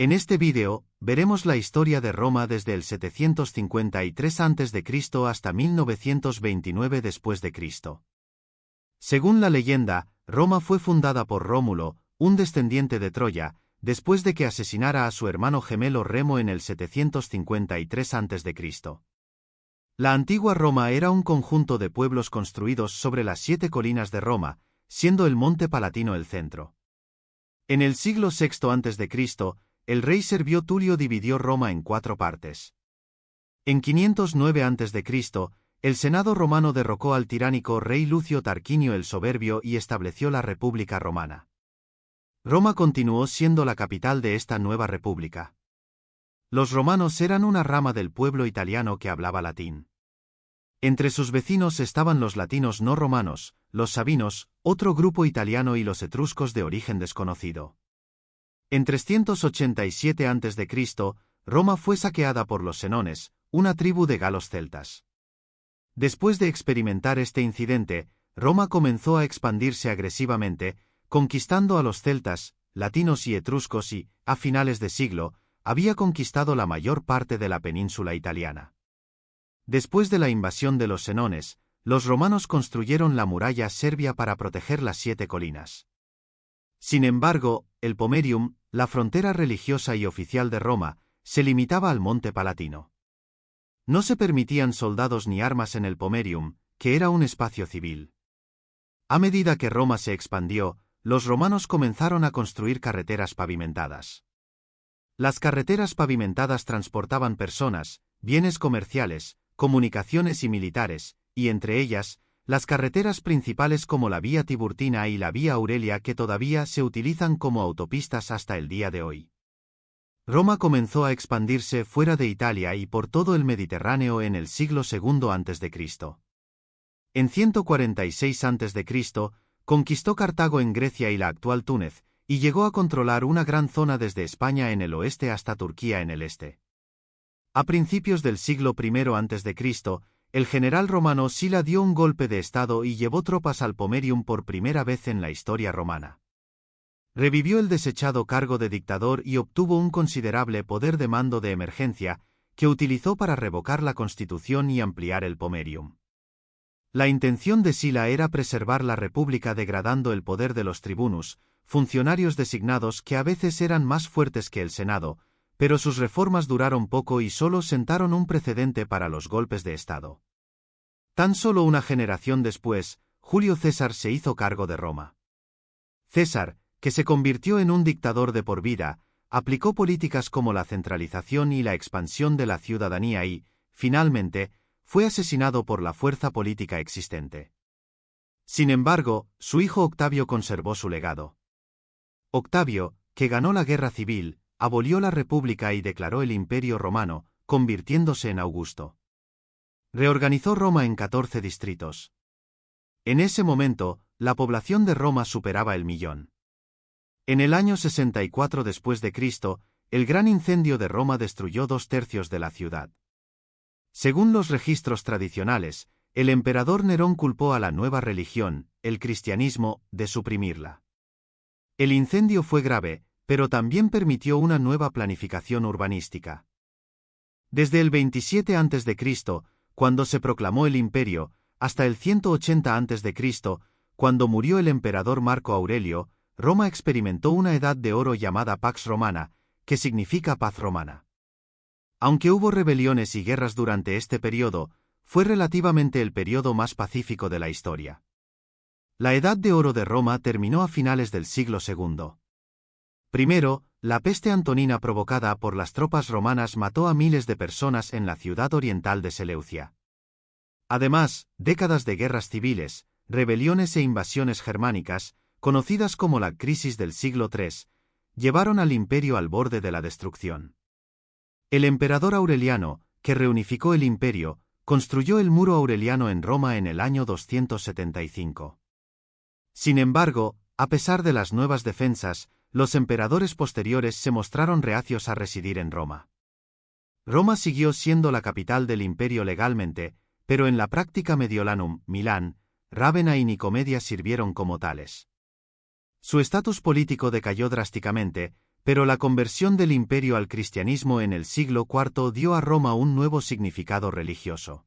En este vídeo, veremos la historia de Roma desde el 753 a.C. hasta 1929 después de Cristo. Según la leyenda, Roma fue fundada por Rómulo, un descendiente de Troya, después de que asesinara a su hermano gemelo Remo en el 753 a.C. La antigua Roma era un conjunto de pueblos construidos sobre las 7 colinas de Roma, siendo el Monte Palatino el centro. En el siglo VI a.C., el rey Servio Tulio dividió Roma en 4 partes. En 509 a.C., el Senado romano derrocó al tiránico rey Lucio Tarquinio el Soberbio y estableció la República Romana. Roma continuó siendo la capital de esta nueva república. Los romanos eran una rama del pueblo italiano que hablaba latín. Entre sus vecinos estaban los latinos no romanos, los sabinos, otro grupo italiano y los etruscos de origen desconocido. En 387 a.C., Roma fue saqueada por los senones, una tribu de galos celtas. Después de experimentar este incidente, Roma comenzó a expandirse agresivamente, conquistando a los celtas, latinos y etruscos y, a finales de siglo, había conquistado la mayor parte de la península italiana. Después de la invasión de los senones, los romanos construyeron la muralla serbia para proteger las 7 colinas. Sin embargo, el Pomerium, la frontera religiosa y oficial de Roma, se limitaba al Monte Palatino. No se permitían soldados ni armas en el Pomerium, que era un espacio civil. A medida que Roma se expandió, los romanos comenzaron a construir carreteras pavimentadas. Las carreteras pavimentadas transportaban personas, bienes comerciales, comunicaciones y militares, y entre ellas, las carreteras principales como la Vía Tiburtina y la Vía Aurelia que todavía se utilizan como autopistas hasta el día de hoy. Roma comenzó a expandirse fuera de Italia y por todo el Mediterráneo en el siglo II a.C. En 146 a.C., conquistó Cartago en Grecia y la actual Túnez, y llegó a controlar una gran zona desde España en el oeste hasta Turquía en el este. A principios del siglo I a.C., el general romano Sila dio un golpe de estado y llevó tropas al Pomerium por primera vez en la historia romana. Revivió el desechado cargo de dictador y obtuvo un considerable poder de mando de emergencia, que utilizó para revocar la constitución y ampliar el Pomerium. La intención de Sila era preservar la república degradando el poder de los tribunus, funcionarios designados que a veces eran más fuertes que el Senado, pero sus reformas duraron poco y solo sentaron un precedente para los golpes de Estado. Tan solo una generación después, Julio César se hizo cargo de Roma. César, que se convirtió en un dictador de por vida, aplicó políticas como la centralización y la expansión de la ciudadanía y, finalmente, fue asesinado por la fuerza política existente. Sin embargo, su hijo Octavio conservó su legado. Octavio, que ganó la guerra civil, abolió la república y declaró el Imperio Romano, convirtiéndose en Augusto. Reorganizó Roma en 14 distritos. En ese momento, la población de Roma superaba el 1.000.000. En el año 64 después de Cristo, el gran incendio de Roma destruyó 2/3 de la ciudad. Según los registros tradicionales, el emperador Nerón culpó a la nueva religión, el cristianismo, de suprimirla. El incendio fue grave, pero también permitió una nueva planificación urbanística. Desde el 27 a.C., cuando se proclamó el imperio, hasta el 180 a.C., cuando murió el emperador Marco Aurelio, Roma experimentó una edad de oro llamada Pax Romana, que significa paz romana. Aunque hubo rebeliones y guerras durante este periodo, fue relativamente el periodo más pacífico de la historia. La edad de oro de Roma terminó a finales del siglo II. Primero, la peste antonina provocada por las tropas romanas mató a miles de personas en la ciudad oriental de Seleucia. Además, décadas de guerras civiles, rebeliones e invasiones germánicas, conocidas como la crisis del siglo III, llevaron al imperio al borde de la destrucción. El emperador Aureliano, que reunificó el imperio, construyó el Muro Aureliano en Roma en el año 275. Sin embargo, a pesar de las nuevas defensas, los emperadores posteriores se mostraron reacios a residir en Roma. Roma siguió siendo la capital del imperio legalmente, pero en la práctica Mediolanum, Milán, Rávena y Nicomedia sirvieron como tales. Su estatus político decayó drásticamente, Pero la conversión del imperio al cristianismo en el siglo IV dio a Roma un nuevo significado religioso.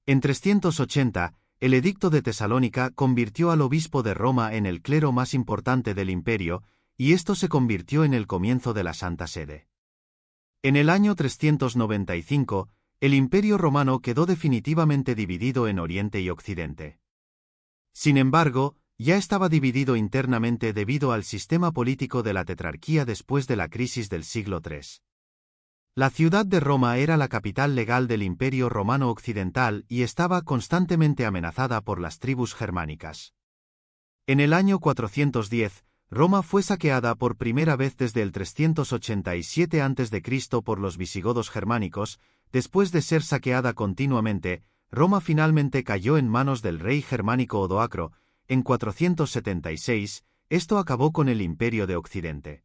En 380, el Edicto de Tesalónica convirtió al obispo de Roma en el clero más importante del imperio, y esto se convirtió en el comienzo de la Santa Sede. En el año 395, el Imperio Romano quedó definitivamente dividido en Oriente y Occidente. Sin embargo, ya estaba dividido internamente debido al sistema político de la tetrarquía después de la crisis del siglo III. La ciudad de Roma era la capital legal del Imperio Romano Occidental y estaba constantemente amenazada por las tribus germánicas. En el año 410, Roma fue saqueada por primera vez desde el 387 a.C. por los visigodos germánicos. Después de ser saqueada continuamente, Roma finalmente cayó en manos del rey germánico Odoacro. En 476, esto acabó con el Imperio de Occidente.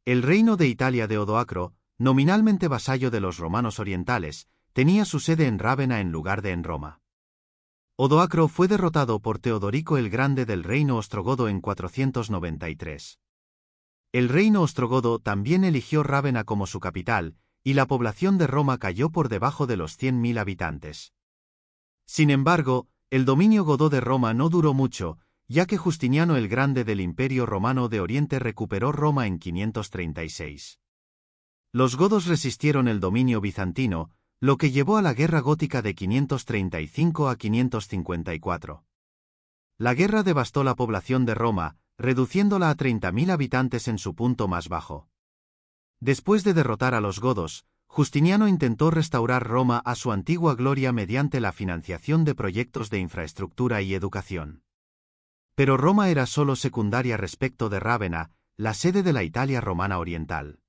El reino de Italia de Odoacro, nominalmente vasallo de los romanos orientales, tenía su sede en Rávena en lugar de en Roma. Odoacro fue derrotado por Teodorico el Grande del reino ostrogodo en 493. El reino ostrogodo también eligió Rávena como su capital, y la población de Roma cayó por debajo de los 100.000 habitantes. Sin embargo, el dominio godó de Roma no duró mucho, ya que Justiniano el Grande del Imperio Romano de Oriente recuperó Roma en 536. Los godos resistieron el dominio bizantino, lo que llevó a la Guerra Gótica de 535 a 554. La guerra devastó la población de Roma, reduciéndola a 30.000 habitantes en su punto más bajo. Después de derrotar a los godos, Justiniano intentó restaurar Roma a su antigua gloria mediante la financiación de proyectos de infraestructura y educación. Pero Roma era solo secundaria respecto de Rávena, la sede de la Italia romana oriental.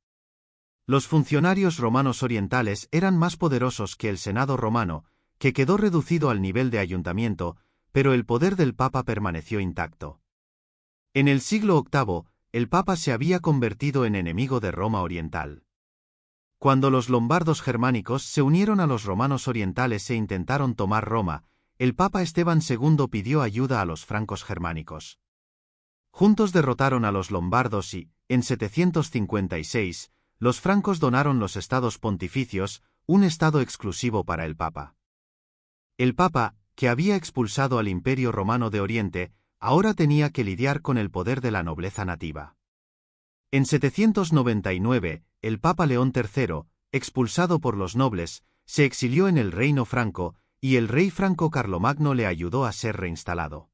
Los funcionarios romanos orientales eran más poderosos que el Senado romano, que quedó reducido al nivel de ayuntamiento, pero el poder del Papa permaneció intacto. En el siglo VIII, el Papa se había convertido en enemigo de Roma oriental. Cuando los lombardos germánicos se unieron a los romanos orientales e intentaron tomar Roma, el Papa Esteban II pidió ayuda a los francos germánicos. Juntos derrotaron a los lombardos y, en 756, los francos donaron los estados pontificios, un estado exclusivo para el Papa. El Papa, que había expulsado al Imperio Romano de Oriente, ahora tenía que lidiar con el poder de la nobleza nativa. En 799, el Papa León III, expulsado por los nobles, se exilió en el reino franco, y el rey franco Carlomagno le ayudó a ser reinstalado.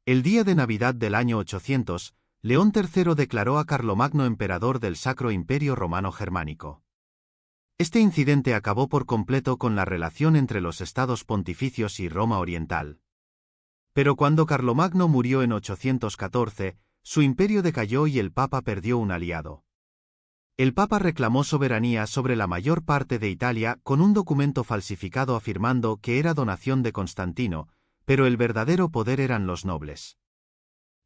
El día de Navidad del año 800, León III declaró a Carlomagno emperador del Sacro Imperio Romano Germánico. Este incidente acabó por completo con la relación entre los estados pontificios y Roma oriental. Pero cuando Carlomagno murió en 814, su imperio decayó y el Papa perdió un aliado. El Papa reclamó soberanía sobre la mayor parte de Italia con un documento falsificado afirmando que era donación de Constantino, pero el verdadero poder eran los nobles.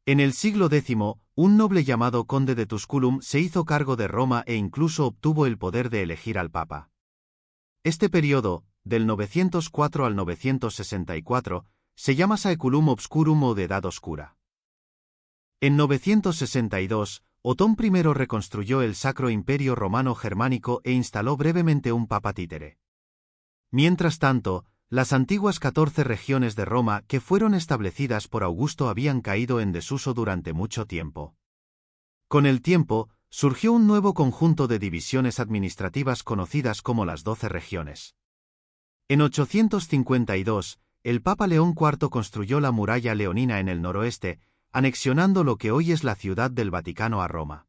En el siglo X, un noble llamado Conde de Tusculum se hizo cargo de Roma e incluso obtuvo el poder de elegir al Papa. Este periodo, del 904 al 964, se llama Saeculum Obscurum o de Edad Oscura. En 962, Otón I reconstruyó el Sacro Imperio Romano Germánico e instaló brevemente un papa títere. Mientras tanto, las antiguas 14 regiones de Roma que fueron establecidas por Augusto habían caído en desuso durante mucho tiempo. Con el tiempo, surgió un nuevo conjunto de divisiones administrativas conocidas como las 12 regiones. En 852, el Papa León IV construyó la muralla leonina en el noroeste, anexionando lo que hoy es la Ciudad del Vaticano a Roma.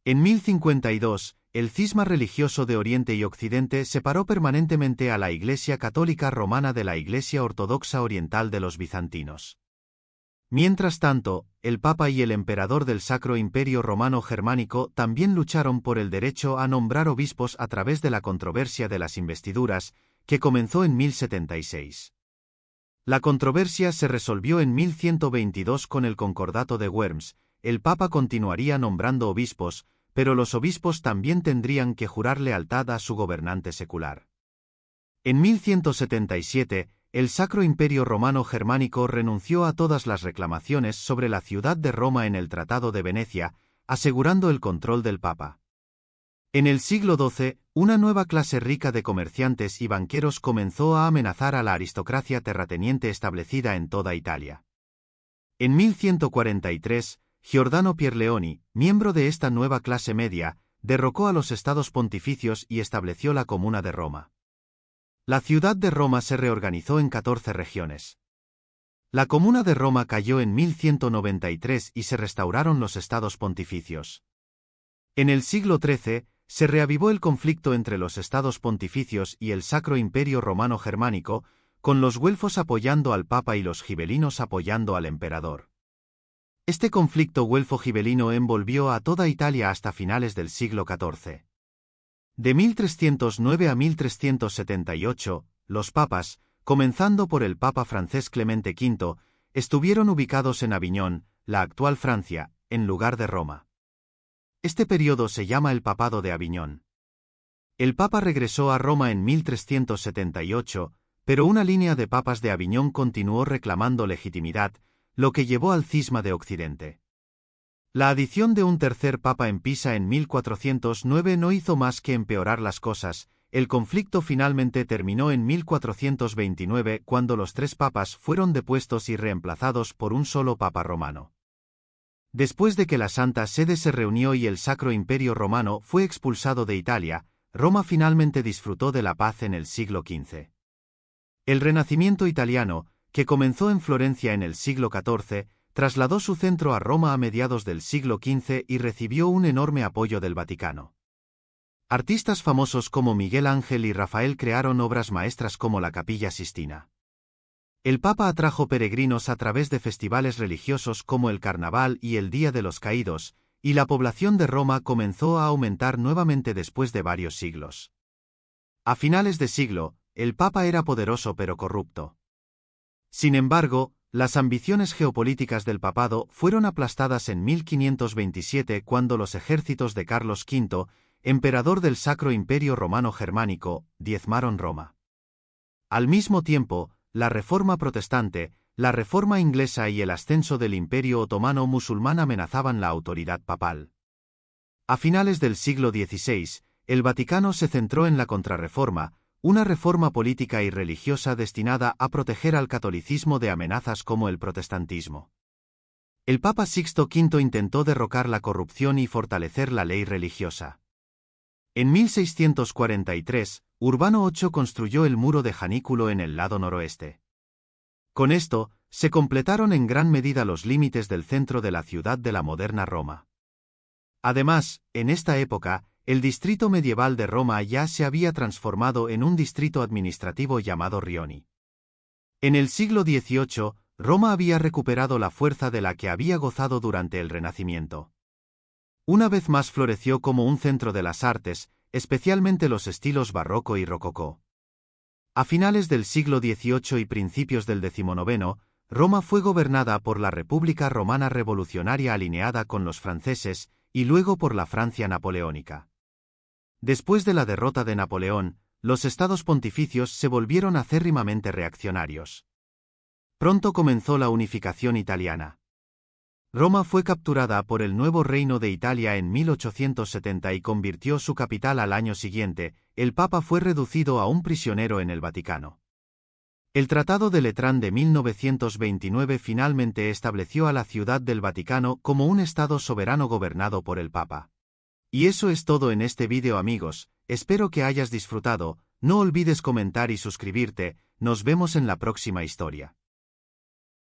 En 1052, el cisma religioso de Oriente y Occidente separó permanentemente a la Iglesia Católica Romana de la Iglesia Ortodoxa Oriental de los bizantinos. Mientras tanto, el Papa y el emperador del Sacro Imperio Romano Germánico también lucharon por el derecho a nombrar obispos a través de la controversia de las investiduras, que comenzó en 1076. La controversia se resolvió en 1122 con el Concordato de Worms. El Papa continuaría nombrando obispos, pero los obispos también tendrían que jurar lealtad a su gobernante secular. En 1177, el Sacro Imperio Romano Germánico renunció a todas las reclamaciones sobre la ciudad de Roma en el Tratado de Venecia, asegurando el control del Papa. En el siglo XII, una nueva clase rica de comerciantes y banqueros comenzó a amenazar a la aristocracia terrateniente establecida en toda Italia. En 1143, Giordano Pierleoni, miembro de esta nueva clase media, derrocó a los estados pontificios y estableció la Comuna de Roma. La ciudad de Roma se reorganizó en 14 regiones. La Comuna de Roma cayó en 1193 y se restauraron los estados pontificios. En el siglo XIII, se reavivó el conflicto entre los estados pontificios y el Sacro Imperio Romano Germánico, con los güelfos apoyando al Papa y los gibelinos apoyando al emperador. Este conflicto güelfo-gibelino envolvió a toda Italia hasta finales del siglo XIV. De 1309 a 1378, los papas, comenzando por el Papa francés Clemente V, estuvieron ubicados en Aviñón, la actual Francia, en lugar de Roma. Este periodo se llama el Papado de Aviñón. El Papa regresó a Roma en 1378, pero una línea de papas de Aviñón continuó reclamando legitimidad, lo que llevó al cisma de Occidente. La adición de un tercer papa en Pisa en 1409 no hizo más que empeorar las cosas. El conflicto finalmente terminó en 1429 cuando los tres papas fueron depuestos y reemplazados por un solo papa romano. Después de que la Santa Sede se reunió y el Sacro Imperio Romano fue expulsado de Italia, Roma finalmente disfrutó de la paz en el siglo XV. El Renacimiento italiano, que comenzó en Florencia en el siglo XIV, trasladó su centro a Roma a mediados del siglo XV y recibió un enorme apoyo del Vaticano. Artistas famosos como Miguel Ángel y Rafael crearon obras maestras como la Capilla Sistina. El Papa atrajo peregrinos a través de festivales religiosos como el Carnaval y el Día de los Caídos, y la población de Roma comenzó a aumentar nuevamente después de varios siglos. A finales de siglo, el Papa era poderoso pero corrupto. Sin embargo, las ambiciones geopolíticas del papado fueron aplastadas en 1527 cuando los ejércitos de Carlos V, emperador del Sacro Imperio Romano Germánico, diezmaron Roma. Al mismo tiempo, la Reforma protestante, la Reforma inglesa y el ascenso del Imperio otomano musulmán amenazaban la autoridad papal. A finales del siglo XVI, el Vaticano se centró en la Contrarreforma, una reforma política y religiosa destinada a proteger al catolicismo de amenazas como el protestantismo. El Papa Sixto V intentó derrocar la corrupción y fortalecer la ley religiosa. En 1643, Urbano VIII construyó el muro de Janículo en el lado noroeste. Con esto, se completaron en gran medida los límites del centro de la ciudad de la moderna Roma. Además, en esta época, el distrito medieval de Roma ya se había transformado en un distrito administrativo llamado Rioni. En el siglo XVIII, Roma había recuperado la fuerza de la que había gozado durante el Renacimiento. Una vez más floreció como un centro de las artes, especialmente los estilos barroco y rococó. A finales del siglo XVIII y principios del XIX, Roma fue gobernada por la República Romana Revolucionaria alineada con los franceses y luego por la Francia napoleónica. Después de la derrota de Napoleón, los estados pontificios se volvieron acérrimamente reaccionarios. Pronto comenzó la unificación italiana. Roma fue capturada por el nuevo Reino de Italia en 1870 y convirtió su capital al año siguiente. El Papa fue reducido a un prisionero en el Vaticano. El Tratado de Letrán de 1929 finalmente estableció a la Ciudad del Vaticano como un estado soberano gobernado por el Papa. Y eso es todo en este vídeo, amigos, espero que hayas disfrutado, no olvides comentar y suscribirte, nos vemos en la próxima historia.